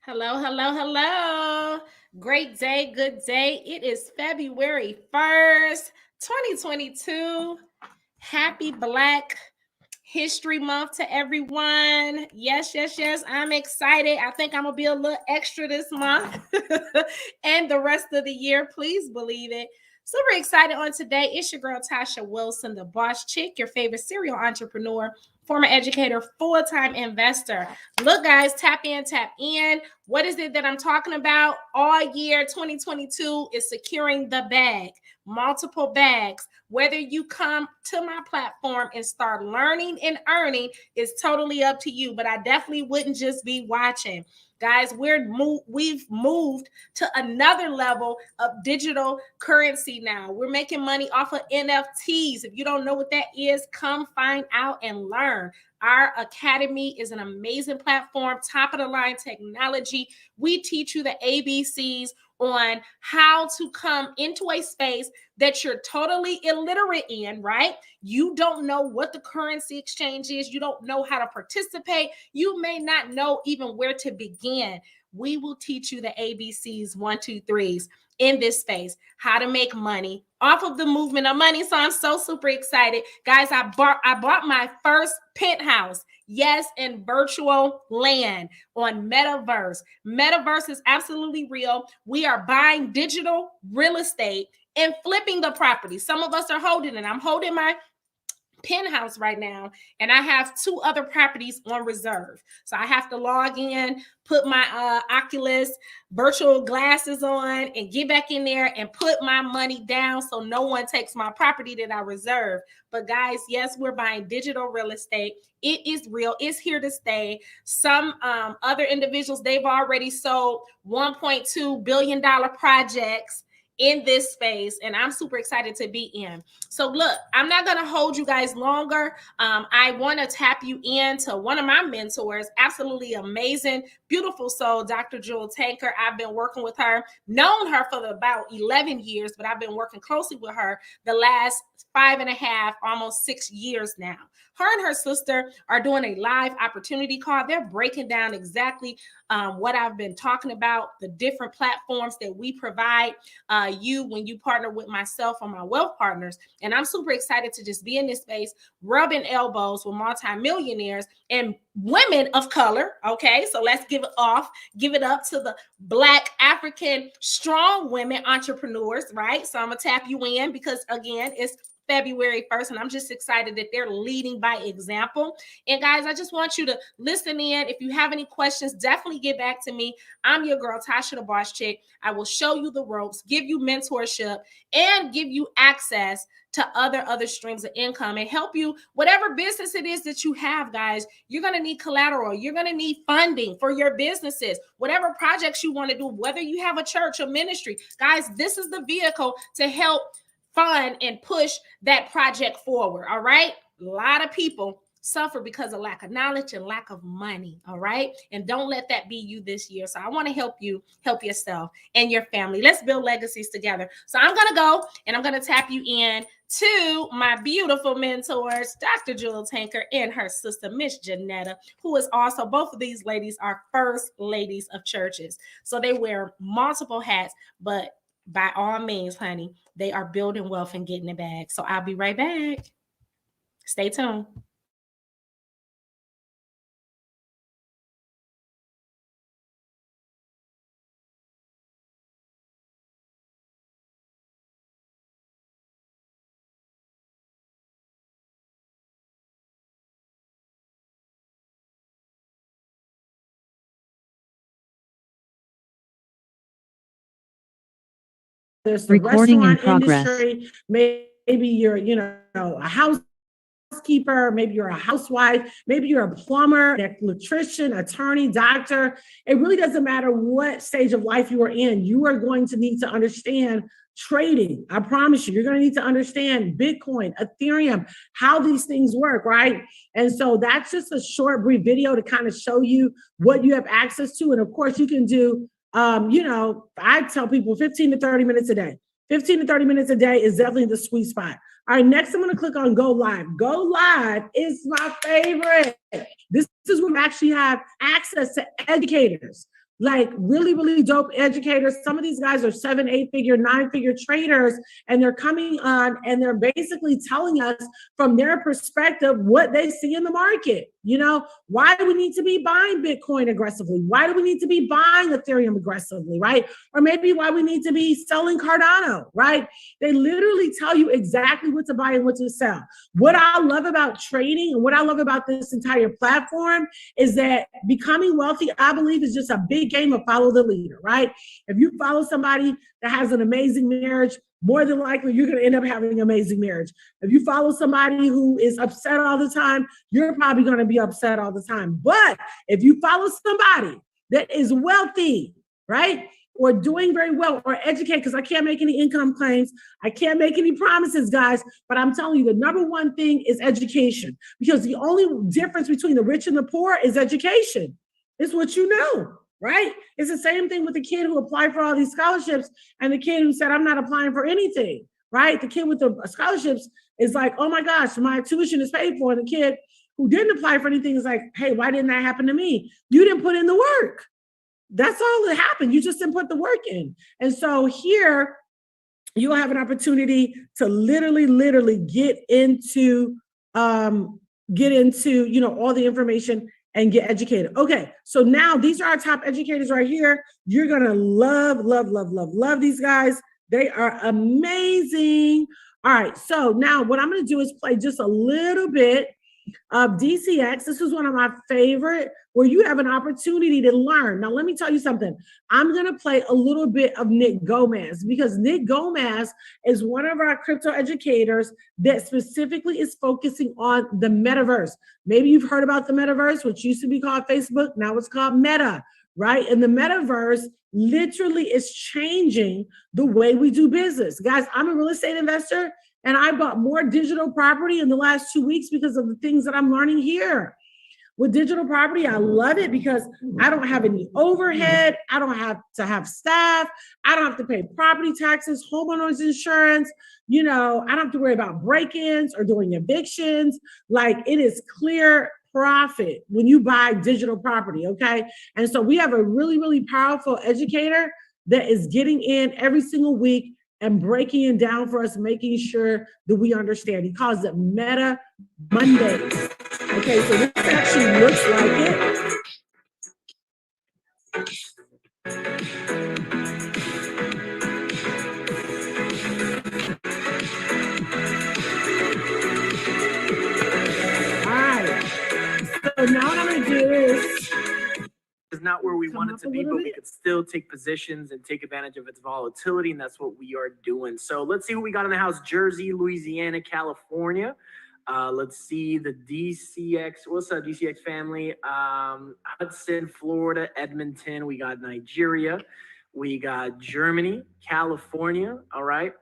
Hello, hello, hello. Great day, good day. It is February 1st, 2022. Happy Black History Month to everyone. Yes, yes, yes. I'm excited. I think I'm going to be a little extra this month and the rest of the year. Please believe it. Super excited on today. It's your girl, Tasha Wilson, the Boss Chick, your favorite serial entrepreneur, former educator, full-time investor. Look, guys, tap in, tap in. What is it that I'm talking about all year 2022 is securing the bag, multiple bags. Whether you come to my platform and start learning and earning is totally up to you, but I definitely wouldn't just be watching. Guys, we've moved to another level of digital currency now. We're making money off of NFTs. If you don't know what that is, come find out and learn. Our academy is an amazing platform, top of the line technology. We teach you the ABCs on how to come into a space that you're totally illiterate in, right? You don't know what the currency exchange is. You don't know how to participate. You may not know even where to begin. We will teach you the ABCs, 1, 2, 3s in this space, how to make money off of the movement of money. So I'm so super excited. Guys, I bought my first penthouse. Yes, in virtual land on Metaverse. Metaverse is absolutely real. We are buying digital real estate and flipping the property. Some of us are holding it. I'm holding my penthouse right now, and I have 2 other properties on reserve. So I have to log in, put my Oculus virtual glasses on, and get back in there and put my money down so no one takes my property that I reserve. But guys, yes, we're buying digital real estate. It is real. It's here to stay. Some other individuals, they've already sold $1.2 billion projects in this space, and I'm super excited to be in. So look, I'm not going to hold you guys longer. I want to tap you into one of my mentors, absolutely amazing, beautiful soul, Dr. Jewel Tanker. I've been working with her, known her for about 11 years, but I've been working closely with her the last 5.5, almost 6 years now. Her and her sister are doing a live opportunity call. They're breaking down exactly what I've been talking about, the different platforms that we provide you when you partner with myself or my wealth partners. And I'm super excited to just be in this space, rubbing elbows with multimillionaires and women of color. Okay, so let's give it up to the Black African strong women entrepreneurs, right? So I'm gonna tap you in because again, it's February 1st, and I'm just excited that they're leading by example. And guys, I just want you to listen in. If you have any questions, definitely get back to me. I'm your girl, Tasha the Boss Chick. I will show you the ropes, give you mentorship, and give you access to other streams of income and help you whatever business it is that you have. Guys, you're going to need collateral. You're going to need funding for your businesses, whatever projects you want to do, whether you have a church or ministry. Guys, this is the vehicle to help fund and push that project forward. All right. A lot of people suffer because of lack of knowledge and lack of money. All right. And don't let that be you this year. So I want to help you help yourself and your family. Let's build legacies together. So I'm going to go and I'm going to tap you in to my beautiful mentors, Dr. Jewel Tanker and her sister, Miss Janetta, who is also, both of these ladies are first ladies of churches. So they wear multiple hats, but by all means, honey, they are building wealth and getting it back. So I'll be right back. Stay tuned. There's the recording in progress. Industry, maybe you're, a housekeeper, maybe you're a housewife, maybe you're a plumber, an electrician, attorney, doctor. It really doesn't matter what stage of life you are in. You are going to need to understand trading. I promise you, you're going to need to understand Bitcoin, Ethereum, how these things work, right? And so that's just a short, brief video to kind of show you what you have access to. And of course, you can do I tell people 15 to 30 minutes a day. 15 to 30 minutes a day is definitely the sweet spot. All right, next I'm going to click on Go Live. Go Live is my favorite. This is where we actually have access to educators, like really, really dope educators. Some of these guys are 7, 8-figure, 9-figure traders, and they're coming on and they're basically telling us from their perspective what they see in the market. Why do we need to be buying Bitcoin aggressively? Why do we need to be buying Ethereum aggressively, right? Or maybe why we need to be selling Cardano, right? They literally tell you exactly what to buy and what to sell. What I love about trading and what I love about this entire platform is that becoming wealthy, I believe, is just a big game of follow the leader, right? If you follow somebody that has an amazing marriage, more than likely you're going to end up having an amazing marriage. If you follow somebody who is upset all the time, you're probably going to be upset all the time. But if you follow somebody that is wealthy, right, or doing very well, or educate, because I can't make any income claims, I can't make any promises, guys, but I'm telling you, the number one thing is education, because the only difference between the rich and the poor is education. It's what you know, right? It's the same thing with the kid who applied for all these scholarships and the kid who said, I'm not applying for anything, right? The kid with the scholarships is like, oh my gosh, my tuition is paid for. And the kid who didn't apply for anything is like, hey, why didn't that happen to me? You didn't put in the work. That's all that happened. You just didn't put the work in. And so here you'll have an opportunity to literally get into all the information and get educated. Okay, so now these are our top educators right here. You're gonna love these guys. They are amazing. All right, so now what I'm gonna do is play just a little bit of DCX. This is one of my favorite, where you have an opportunity to learn. Now, let me tell you something. I'm going to play a little bit of Nick Gomez, because Nick Gomez is one of our crypto educators that specifically is focusing on the metaverse. Maybe you've heard about the metaverse, which used to be called Facebook. Now it's called Meta, right? And the metaverse literally is changing the way we do business. Guys, I'm a real estate investor, and I bought more digital property in the last 2 weeks because of the things that I'm learning here. With digital property, I love it because I don't have any overhead. I don't have to have staff. I don't have to pay property taxes, homeowners insurance. I don't have to worry about break-ins or doing evictions. Like, it is clear profit when you buy digital property, okay? And so we have a really, really powerful educator that is getting in every single week and breaking it down for us, making sure that we understand. He calls it Meta Mondays. Okay, so this actually looks like it. All right, so now what I'm gonna do is not where we want it to be, but we could still take positions and take advantage of its volatility, and that's what we are doing. So let's see who we got in the house. Jersey, Louisiana, California. Let's see the DCX. What's up, DCX family? Hudson, Florida, Edmonton. We got Nigeria. We got Germany, California. All right.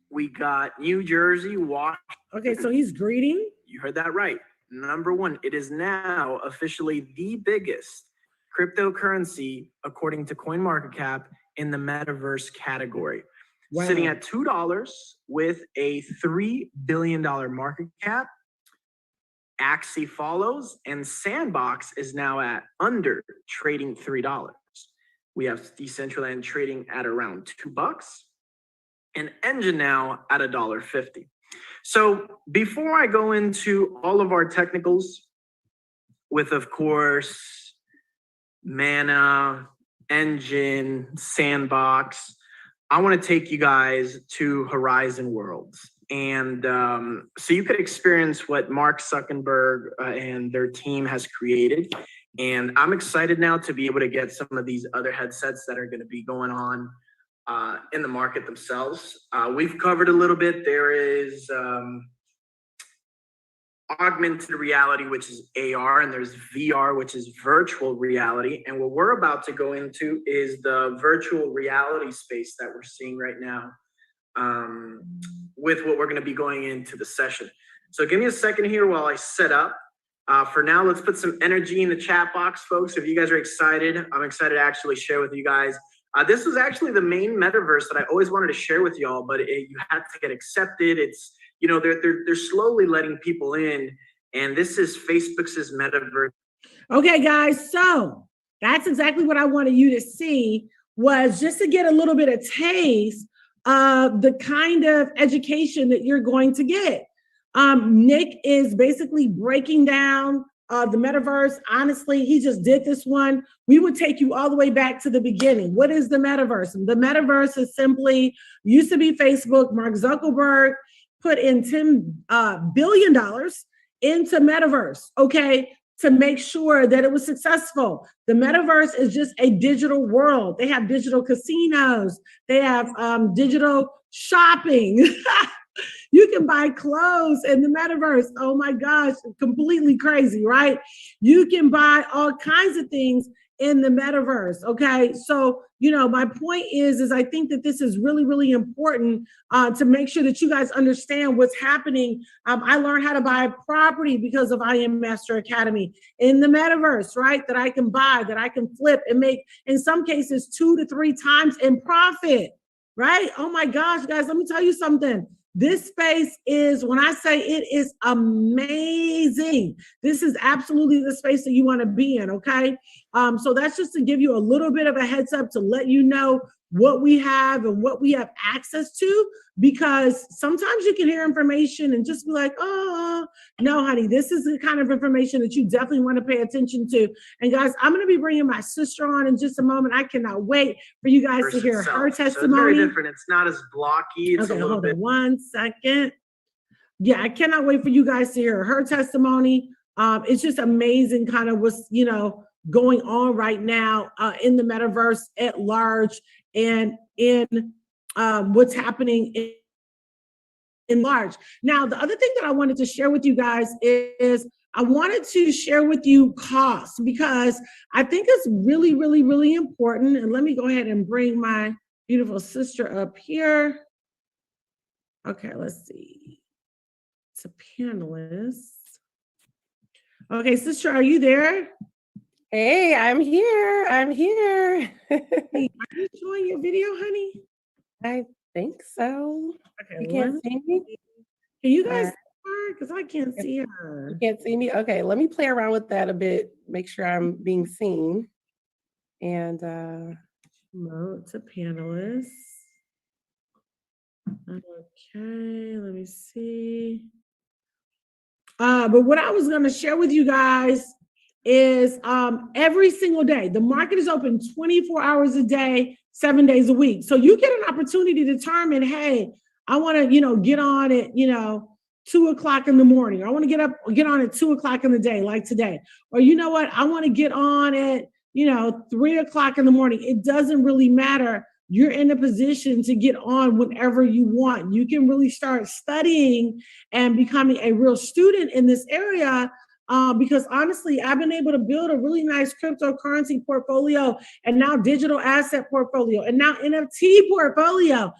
We got New Jersey, Washington. Okay, so he's greeting. You heard that right. Number one, it is now officially the biggest cryptocurrency, according to CoinMarketCap, in the metaverse category. Wow. Sitting at $2 with a $3 billion market cap. Axie follows, and Sandbox is now at under trading $3. We have Decentraland trading at around $2, and Engine now at $1.50. So before I go into all of our technicals with, of course, Mana, Engine, Sandbox, I want to take you guys to Horizon Worlds. And so you could experience what Mark Zuckerberg and their team has created. And I'm excited now to be able to get some of these other headsets that are going to be going on in the market themselves. We've covered a little bit. There is augmented reality, which is AR, and there's VR, which is virtual reality. And what we're about to go into is the virtual reality space that we're seeing right now with what we're going to be going into the session. So give me a second here while I set up. For now, let's put some energy in the chat box, folks. If you guys are excited, I'm excited to actually share with you guys. This was actually the main metaverse that I always wanted to share with y'all, but you had to get accepted. It's, you know, they're slowly letting people in, and this is Facebook's metaverse. Okay, guys, so That's exactly what I wanted you to see, was just to get a little bit of taste of the kind of education that you're going to get. Nick is basically breaking down the metaverse. Honestly, he just did this one. We would take you all the way back to the beginning. What is the metaverse? The metaverse is simply, used to be Facebook. Mark Zuckerberg put in $10 billion into metaverse, okay, to make sure that it was successful. The metaverse is just a digital world. They have digital casinos. They have digital shopping. You can buy clothes in the metaverse. Oh my gosh, completely crazy, right? You can buy all kinds of things in the metaverse. Okay. So, my point is I think that this is really, really important to make sure that you guys understand what's happening. I learned how to buy property because of I Am Master Academy in the metaverse, right? That I can buy, that I can flip and make, in some cases, 2 to 3 times in profit, right? Oh my gosh, guys, let me tell you something. This space is, when I say it is amazing, this is absolutely the space that you want to be in, okay? So that's just to give you a little bit of a heads up to let you know what we have and what we have access to, because sometimes you can hear information and just be like, oh, no, honey, this is the kind of information that you definitely want to pay attention to. And guys, I'm going to be bringing my sister on in just a moment. I cannot wait for you guys to hear her testimony. So it's very different. It's not as blocky. It's okay, hold on 1 second. Yeah, I cannot wait for you guys to hear her testimony. It's just amazing kind of what's, going on right now in the metaverse at large, and in what's happening in large. Now, the other thing that I wanted to share with you guys is I wanted to share with you costs, because I think it's really, really, really important. And let me go ahead and bring my beautiful sister up here. Okay, let's see. It's a panelist. Okay, sister, are you there? Hey, I'm here. Hey, are you showing your video, honey? I think so. Okay, you can't see me? Can you guys see her? Because I can't see her. You can't see me? Okay, let me play around with that a bit, make sure I'm being seen. And promote to panelists. Okay, let me see. But what I was going to share with you guys is every single day, the market is open 24 hours a day, 7 days a week. So you get an opportunity to determine, hey, I want to, get on at, 2 o'clock in the morning. I want to get on at 2 o'clock in the day, like today. Or you know what? I want to get on at, 3 o'clock in the morning. It doesn't really matter. You're in a position to get on whenever you want. You can really start studying and becoming a real student in this area. Because honestly, I've been able to build a really nice cryptocurrency portfolio, and now digital asset portfolio, and now NFT portfolio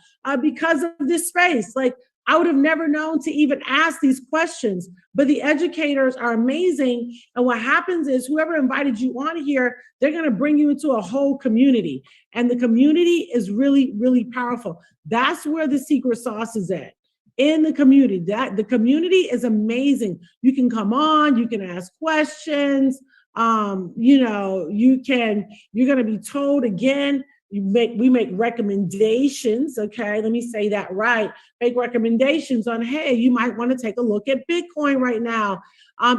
because of this space. Like, I would have never known to even ask these questions, but the educators are amazing. And what happens is whoever invited you on here, they're going to bring you into a whole community. And the community is really, really powerful. That's where the secret sauce is at. In the community, that the community is amazing. You can come on, you can ask questions. You're going to be told again. We make recommendations. Okay, let me say that right. Make recommendations on, hey, you might want to take a look at Bitcoin right now.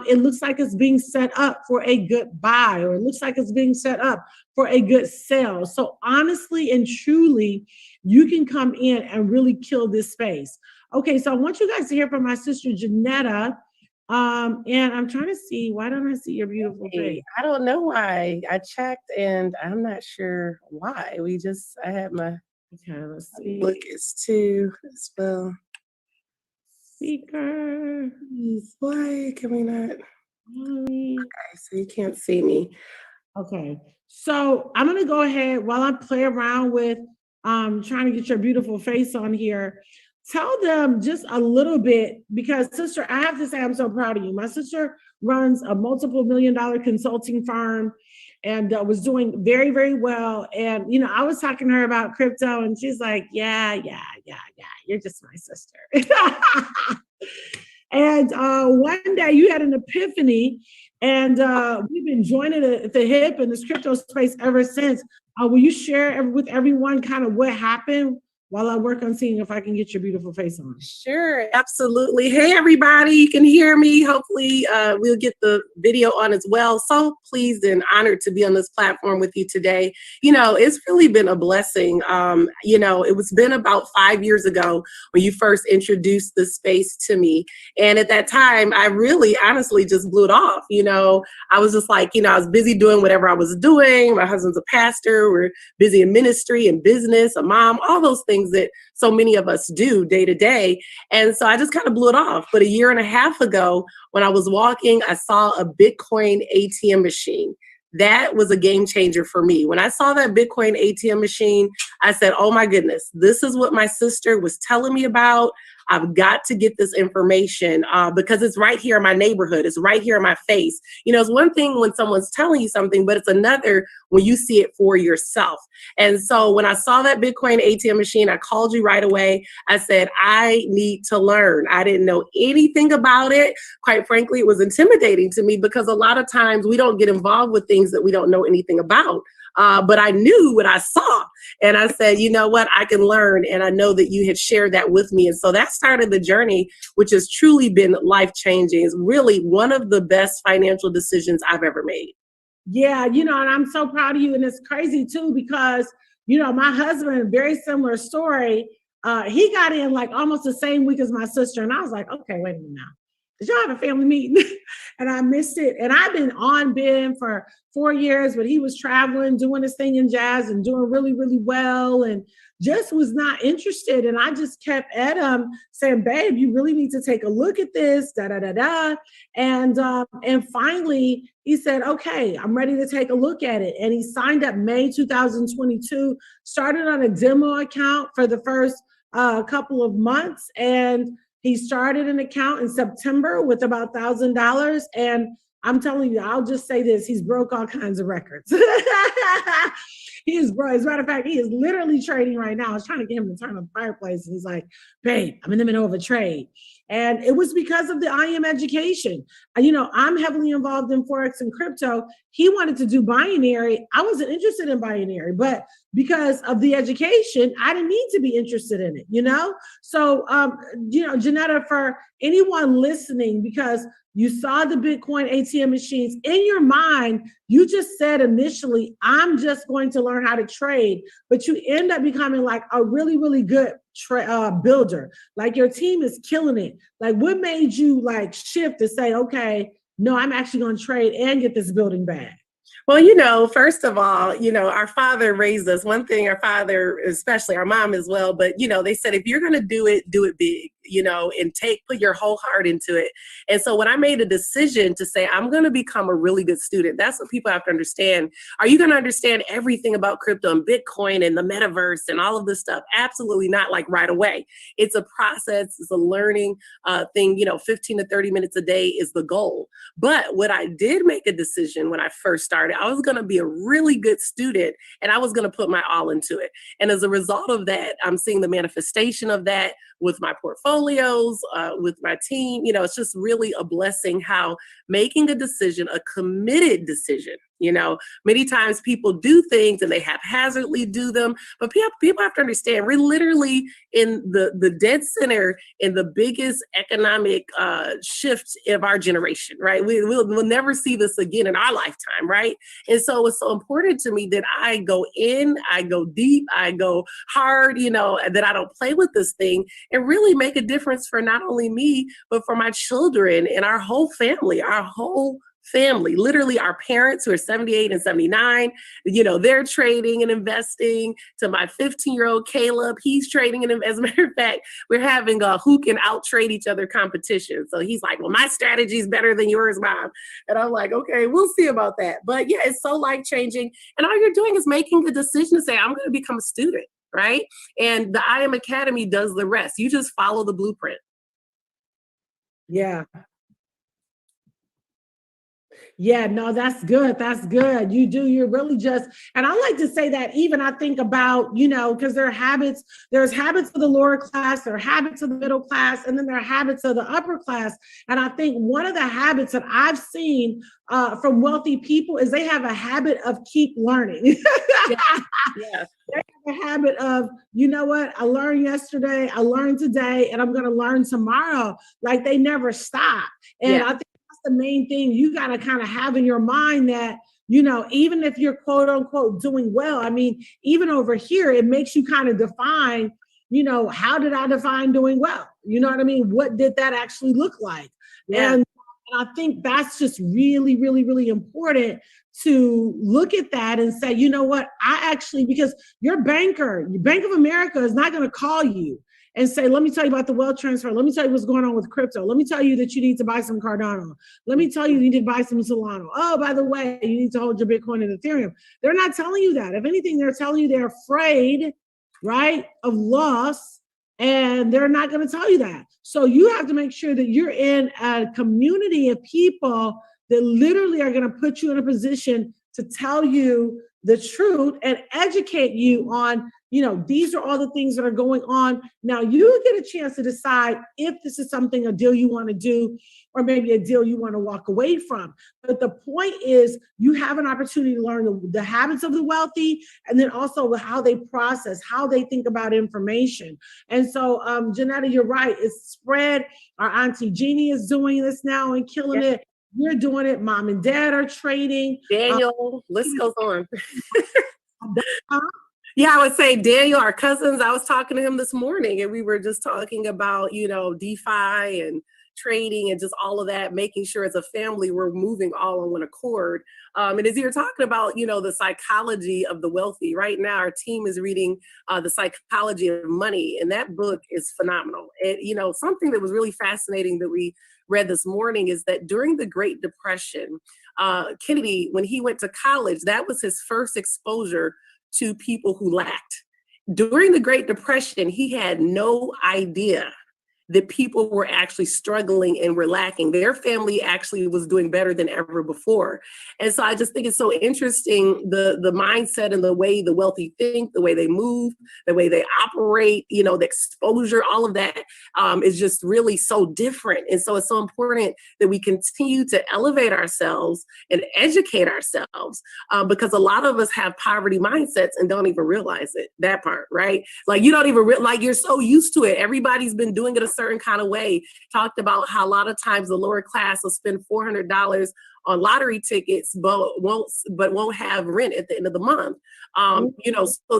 It looks like it's being set up for a good buy, or it looks like it's being set up for a good sell. So honestly and truly, you can come in and really kill this space. Okay, so I want you guys to hear from my sister Janetta. And I'm trying to see, why don't I see your beautiful face? I don't know why. I checked and I'm not sure why. I had my let's see. Look, it's two as well. Speaker. Why can we not? Okay, so you can't see me. Okay, so I'm gonna go ahead while I play around with trying to get your beautiful face on here. Tell them just a little bit, because sister, I have to say I'm so proud of you. My sister runs a multiple $million consulting firm and was doing very, very well. And, I was talking to her about crypto and she's like, yeah, you're just my sister. And one day you had an epiphany And we've been joining at the hip in this crypto space ever since. Will you share with everyone kind of what happened while I work on seeing if I can get your beautiful face on? Sure, absolutely. Hey, everybody, you can hear me. Hopefully we'll get the video on as well. So pleased and honored to be on this platform with you today. You know, it's really been a blessing. You know, it was been about 5 years ago when you first introduced the space to me. And at that time, I really honestly just blew it off. You know, I was just like, you know, I was busy doing whatever I was doing. My husband's a pastor. We're busy in ministry and business, a mom, all those things that so many of us do day to day. And so I just kind of blew it off. But a year and a half ago, when I was walking, I saw a Bitcoin ATM machine. That was a game changer for me. When I saw that Bitcoin ATM machine, I said, oh my goodness, this is what my sister was telling me about. I've got to get this information because it's right here in my neighborhood. It's right here in my face. You know, it's one thing when someone's telling you something, but it's another when you see it for yourself. And so when I saw that Bitcoin ATM machine, I called you right away. I said, I need to learn. I didn't know anything about it. Quite frankly, it was intimidating to me because a lot of times we don't get involved with things that we don't know anything about. But I knew what I saw. And I said, you know what, I can learn. And I know that you had shared that with me. And so that started the journey, which has truly been life-changing. It's really one of the best financial decisions I've ever made. Yeah, you know, and I'm so proud of you. And it's crazy too, because, you know, my husband, very similar story. He got in like almost the same week as my sister. And I was like, okay, wait a minute now. Did y'all have a family meeting? And I missed it. And I've been on Ben for 4 years, but he was traveling, doing his thing in jazz and doing really, really well. And just was not interested. And I just kept at him saying, babe, you really need to take a look at this, da, da, da, da. And finally he said, okay, I'm ready to take a look at it. And he signed up May 2022, started on a demo account for the first couple of months. And he started an account in September with about $1,000. And I'm telling you, I'll just say this, he's broke all kinds of records. He is, bro. As a matter of fact, he is literally trading right now. I was trying to get him to turn on the fireplace. And he's like, babe, I'm in the middle of a trade. And it was because of the IM education. You know, I'm heavily involved in Forex and crypto. He wanted to do binary. I wasn't interested in binary, but because of the education, I didn't need to be interested in it, you know? So, you know, Janetta, for anyone listening, because you saw the Bitcoin ATM machines in your mind, you just said initially, I'm just going to learn how to trade, but you end up becoming like a really, really good builder. Like your team is killing it. Like what made you like shift to say, okay, no, I'm actually going to trade and get this building back? Well, you know, first of all, you know, our father raised us. One thing, our father, especially our mom as well, but, you know, they said, if you're going to do it big, you know, and put your whole heart into it. And so when I made a decision to say, I'm going to become a really good student, that's what people have to understand. Are you going to understand everything about crypto and Bitcoin and the metaverse and all of this stuff? Absolutely not, like right away. It's a process, it's a learning thing, you know, 15 to 30 minutes a day is the goal. But what I did make a decision when I first started, I was going to be a really good student and I was going to put my all into it. And as a result of that, I'm seeing the manifestation of that with my portfolios, with my team. You know, it's just really a blessing how making a decision, a committed decision, you know, many times people do things and they haphazardly do them, but people have to understand we're literally in the dead center in the biggest economic shift of our generation, right? We'll never see this again in our lifetime, right? And so it's so important to me that I go in, I go deep, I go hard, you know, that I don't play with this thing and really make a difference for not only me, but for my children and our whole family, literally our parents who are 78 and 79, you know, they're trading and investing. To my 15-year-old Caleb, he's trading. And as a matter of fact, we're having a who can out trade each other competition. So he's like, well, my strategy is better than yours, Mom. And I'm like, okay, we'll see about that. But yeah, it's so life-changing. And all you're doing is making a decision to say, I'm going to become a student, right? And the IM Academy does the rest. You just follow the blueprint. Yeah. Yeah, no, that's good. That's good. You do. You're really just, and I like to say that even I think about, because there are habits, there's habits of the lower class, there are habits of the middle class, and then there are habits of the upper class. And I think one of the habits that I've seen from wealthy people is they have a habit of keep learning. Yeah. They have a habit of, you know what, I learned yesterday, I learned today, and I'm going to learn tomorrow. Like they never stop. And Yeah. I think that's the main thing you got to kind of have in your mind that, even if you're quote unquote doing well, I mean, even over here, it makes you kind of define, how did I define doing well? You know what I mean? What did that actually look like? Yeah. And I think that's just really, really, really important to look at that and say, you know what, because your banker, your Bank of America is not going to call you and say, let me tell you about the wealth transfer. Let me tell you what's going on with crypto. Let me tell you that you need to buy some Cardano. Let me tell you need to buy some Solana. Oh, by the way, you need to hold your Bitcoin and Ethereum. They're not telling you that. If anything, they're telling you they're afraid, right, of loss, and they're not going to tell you that. So you have to make sure that you're in a community of people that literally are going to put you in a position to tell you the truth and educate you on, these are all the things that are going on. Now you get a chance to decide if this is a deal you want to do, or maybe a deal you want to walk away from. But the point is you have an opportunity to learn the habits of the wealthy, and then also how they process, how they think about information. And so, Janetta, you're right. It's spread. Our Auntie Jeannie is doing this now and killing it. You're doing it. Mom and dad are trading. Daniel, list goes on. Yeah, I would say Daniel, our cousins, I was talking to him this morning and we were just talking about, DeFi and trading and just all of that, making sure as a family we're moving all on one accord. And as you're talking about, the psychology of the wealthy, right now our team is reading The Psychology of Money, and that book is phenomenal. Something that was really fascinating that we read this morning is that during the Great Depression, Kennedy, when he went to college, that was his first exposure to people who lacked. During the Great Depression, he had no idea that people were actually struggling and were lacking. Their family actually was doing better than ever before. And so I just think it's so interesting, the mindset and the way the wealthy think, the way they move, the way they operate, the exposure, all of that is just really so different. And so it's so important that we continue to elevate ourselves and educate ourselves because a lot of us have poverty mindsets and don't even realize it, that part, right? Like you don't even, like you're so used to it. Everybody's been doing it a certain kind of way. Talked about how a lot of times the lower class will spend $400 on lottery tickets, but won't have rent at the end of the month. So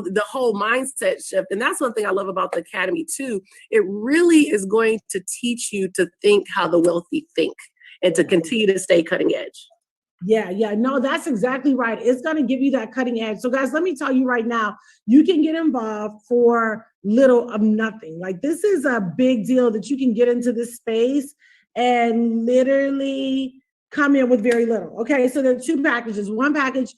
the whole mindset shift, and that's one thing I love about the Academy too. It really is going to teach you to think how the wealthy think and to continue to stay cutting edge. Yeah, no, that's exactly right. It's going to give you that cutting edge. So guys, let me tell you right now, you can get involved for little of nothing. Like this is a big deal that you can get into this space and literally come in with very little. Okay, so there are two packages. One package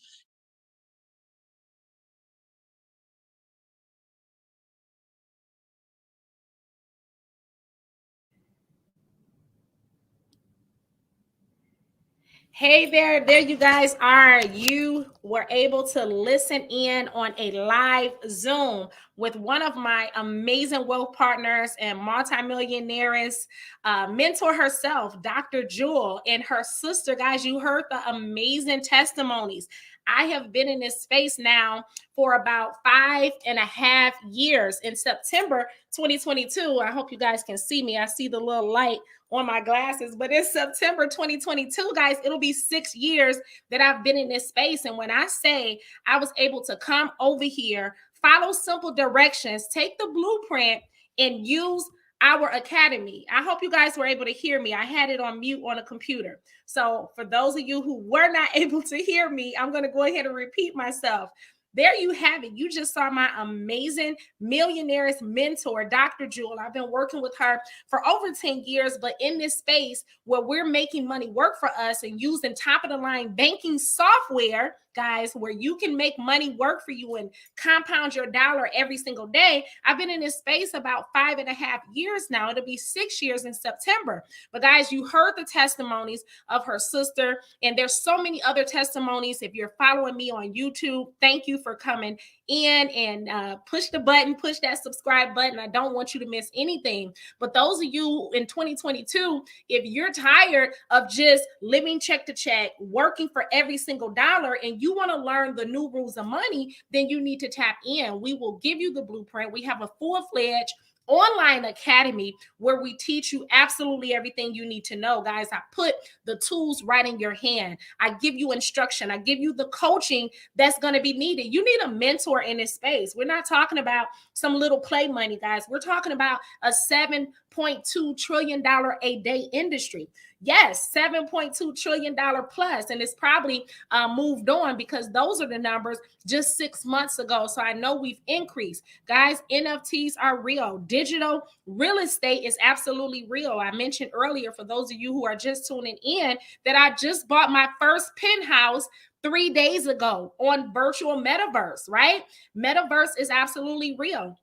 Hey there you guys are. You were able to listen in on a live Zoom with one of my amazing wealth partners and multimillionaires, mentor herself, Dr. Jewel, and her sister. Guys, you heard the amazing testimonies. I have been in this space now for about 5.5 years. In September 2022, I hope you guys can see me. I see the little light on my glasses, but it's September 2022, guys. It'll be 6 years that I've been in this space. And when I say I was able to come over here, follow simple directions, take the blueprint, and use our academy. I hope you guys were able to hear me. I had it on mute on a computer. So for those of you who were not able to hear me, I'm going to go ahead and repeat myself. there you have it. You just saw my amazing millionaires mentor, Dr. Jewel. I've been working with her for over 10 years, but in this space where we're making money work for us and using top of the line banking software, guys, where you can make money work for you and compound your dollar every single day. I've been in this space about 5.5 years now. It'll be 6 years in September. But guys, you heard the testimonies of her sister, and there's so many other testimonies. If you're following me on YouTube, thank you for coming in and push the button, push that subscribe button. I don't want you to miss anything. But those of you in 2022, if you're tired of just living check to check, working for every single dollar, and you want to learn the new rules of money, then you need to tap in. We will give you the blueprint. We have a full-fledged online academy where we teach you absolutely everything you need to know. Guys, I put the tools right in your hand. I give you instruction. I give you the coaching that's going to be needed. You need a mentor in this space. We're not talking about some little play money, guys. We're talking about a $7.2 trillion a day industry. Yes, $7.2 trillion plus. And it's probably moved on because those are the numbers just 6 months ago. So I know we've increased. Guys, NFTs are real. Digital real estate is absolutely real. I mentioned earlier, for those of you who are just tuning in, that I just bought my first penthouse 3 days ago on virtual metaverse, right? Metaverse is absolutely real.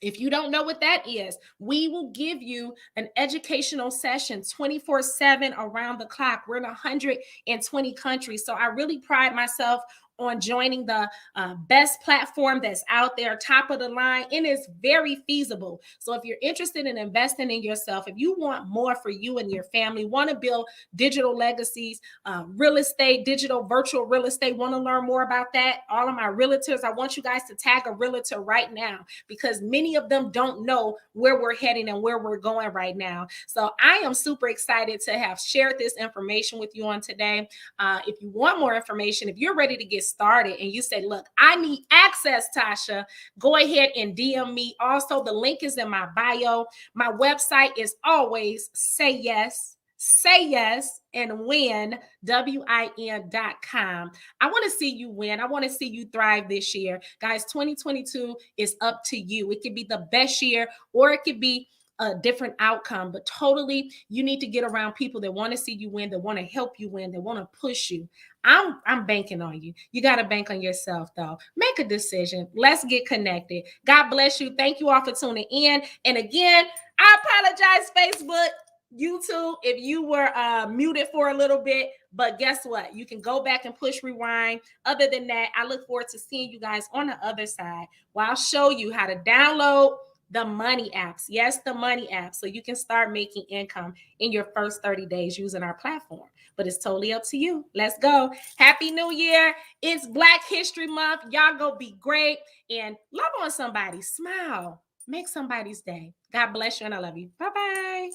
If you don't know what that is, we will give you an educational session 24/7 around the clock. We're in 120 countries. So I really pride myself on joining the best platform that's out there, top of the line, and it's very feasible. So if you're interested in investing in yourself, if you want more for you and your family, want to build digital legacies, real estate, digital virtual real estate, want to learn more about that, all of my realtors, I want you guys to tag a realtor right now because many of them don't know where we're heading and where we're going right now. So I am super excited to have shared this information with you on today. If you want more information, if you're ready to get started and you say, look, I need access, Tasha, go ahead and DM me. Also, the link is in my bio. My website is always say yes and win, win.com. I want to see you win. I want to see you thrive this year. Guys, 2022 is up to you. It could be the best year or it could be a different outcome, but totally you need to get around people that want to see you win, that want to help you win, that want to push you. I'm banking on you. You got to bank on yourself, though. Make a decision. Let's get connected. God bless you. Thank you all for tuning in. And again, I apologize, Facebook, YouTube, if you were muted for a little bit, but guess what? You can go back and push rewind. Other than that, I look forward to seeing you guys on the other side where I'll show you how to download the money apps. Yes, the money apps. So you can start making income in your first 30 days using our platform. But it's totally up to you. Let's go. Happy New Year. It's Black History Month. Y'all go be great and love on somebody. Smile. Make somebody's day. God bless you and I love you. Bye-bye.